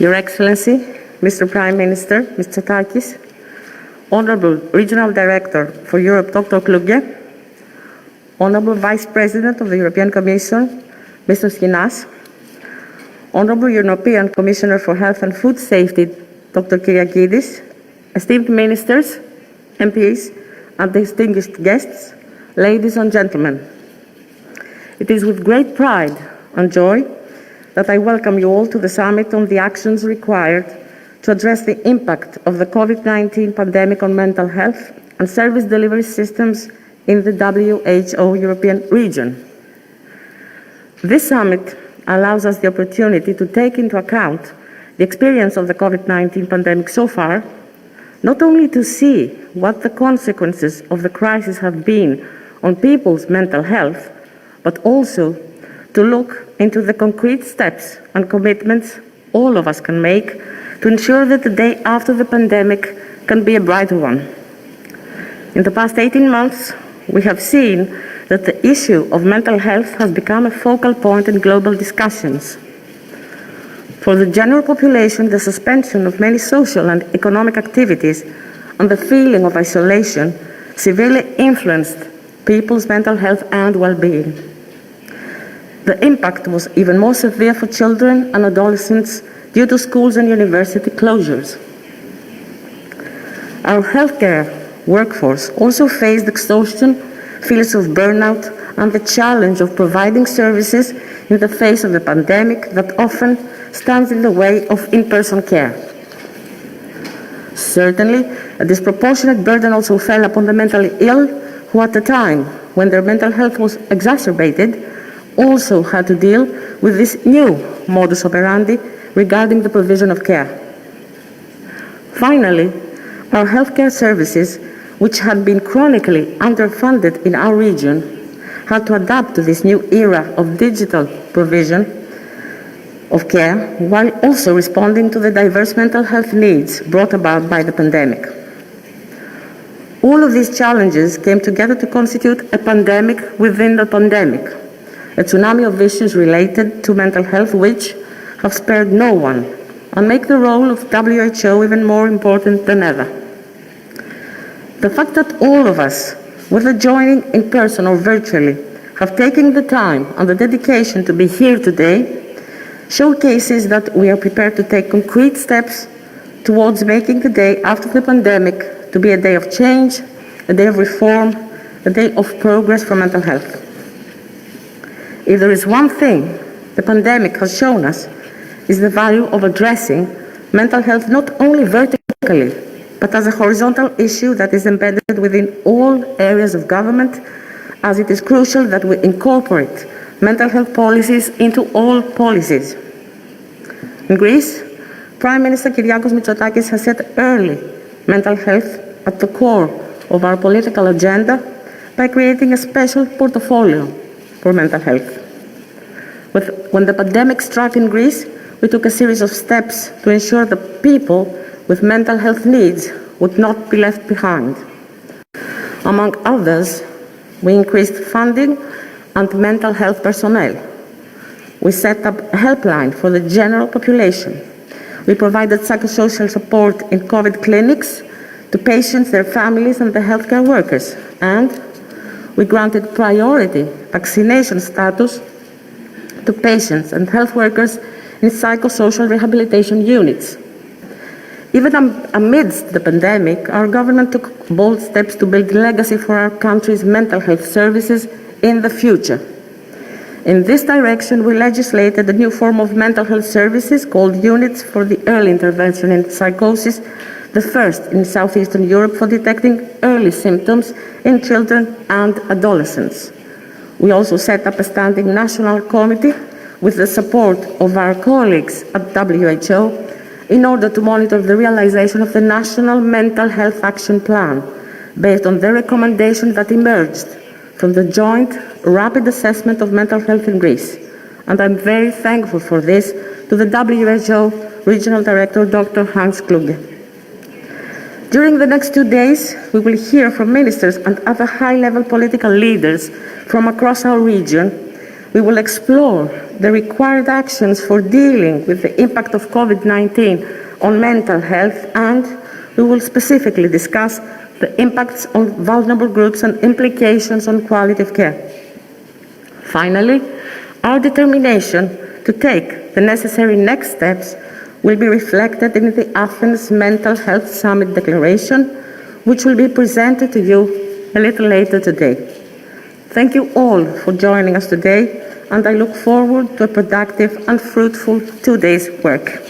Your Excellency, Mr. Prime Minister, Mr. Takis, Honorable Regional Director for Europe, Dr. Kluge, Honorable Vice President of the European Commission, Mr. Skinas, Honorable European Commissioner for Health and Food Safety, Dr. Kyriakidis, esteemed ministers, MPs, and distinguished guests, ladies and gentlemen. It is with great pride and joy that I welcome you all to the summit on the actions required to address the impact of the COVID-19 pandemic on mental health and service delivery systems in the WHO European region. This summit allows us the opportunity to take into account the experience of the COVID-19 pandemic so far, not only to see what the consequences of the crisis have been on people's mental health, but also to look into the concrete steps and commitments all of us can make to ensure that the day after the pandemic can be a brighter one. In the past 18 months, we have seen that the issue of mental health has become a focal point in global discussions. For the general population, the suspension of many social and economic activities and the feeling of isolation severely influenced people's mental health and well-being. The impact was even more severe for children and adolescents due to schools and university closures. Our healthcare workforce also faced exhaustion, feelings of burnout, and the challenge of providing services in the face of the pandemic that often stands in the way of in-person care. Certainly, a disproportionate burden also fell upon the mentally ill, who at a time when their mental health was exacerbated, also had to deal with this new modus operandi regarding the provision of care. Finally, our healthcare services, which had been chronically underfunded in our region, had to adapt to this new era of digital provision of care, while also responding to the diverse mental health needs brought about by the pandemic. All of these challenges came together to constitute a pandemic within the pandemic, a tsunami of issues related to mental health which have spared no one and make the role of WHO even more important than ever. The fact that all of us, whether joining in person or virtually, have taken the time and the dedication to be here today showcases that we are prepared to take concrete steps towards making the day after the pandemic to be a day of change, a day of reform, a day of progress for mental health. If there is one thing the pandemic has shown us, is the value of addressing mental health not only vertically, but as a horizontal issue that is embedded within all areas of government, as it is crucial that we incorporate mental health policies into all policies. In Greece, Prime Minister Kyriakos Mitsotakis has set early mental health at the core of our political agenda by creating a special portfolio for mental health. When the pandemic struck in Greece, we took a series of steps to ensure that people with mental health needs would not be left behind. Among others, we increased funding and mental health personnel. We set up a helpline for the general population. We provided psychosocial support in COVID clinics to patients, their families, and the healthcare workers. And we granted priority vaccination status to patients and health workers in psychosocial rehabilitation units. Even amidst the pandemic, our government took bold steps to build legacy for our country's mental health services in the future. In this direction, we legislated a new form of mental health services called Units for the Early Intervention in Psychosis, the first in Southeastern Europe for detecting early symptoms in children and adolescents. We also set up a standing national committee with the support of our colleagues at WHO in order to monitor the realization of the National Mental Health Action Plan based on the recommendation that emerged from the joint rapid assessment of mental health in Greece. And I'm very thankful for this to the WHO Regional Director, Dr. Hans Kluge. During the next 2 days, we will hear from ministers and other high-level political leaders from across our region We will explore the required actions for dealing with the impact of COVID-19 on mental health, and we will specifically discuss the impacts on vulnerable groups and implications on quality of care. Finally, our determination to take the necessary next steps will be reflected in the Athens Mental Health Summit Declaration, which will be presented to you a little later today. Thank you all for joining us today, and I look forward to a productive and fruitful 2 days' work.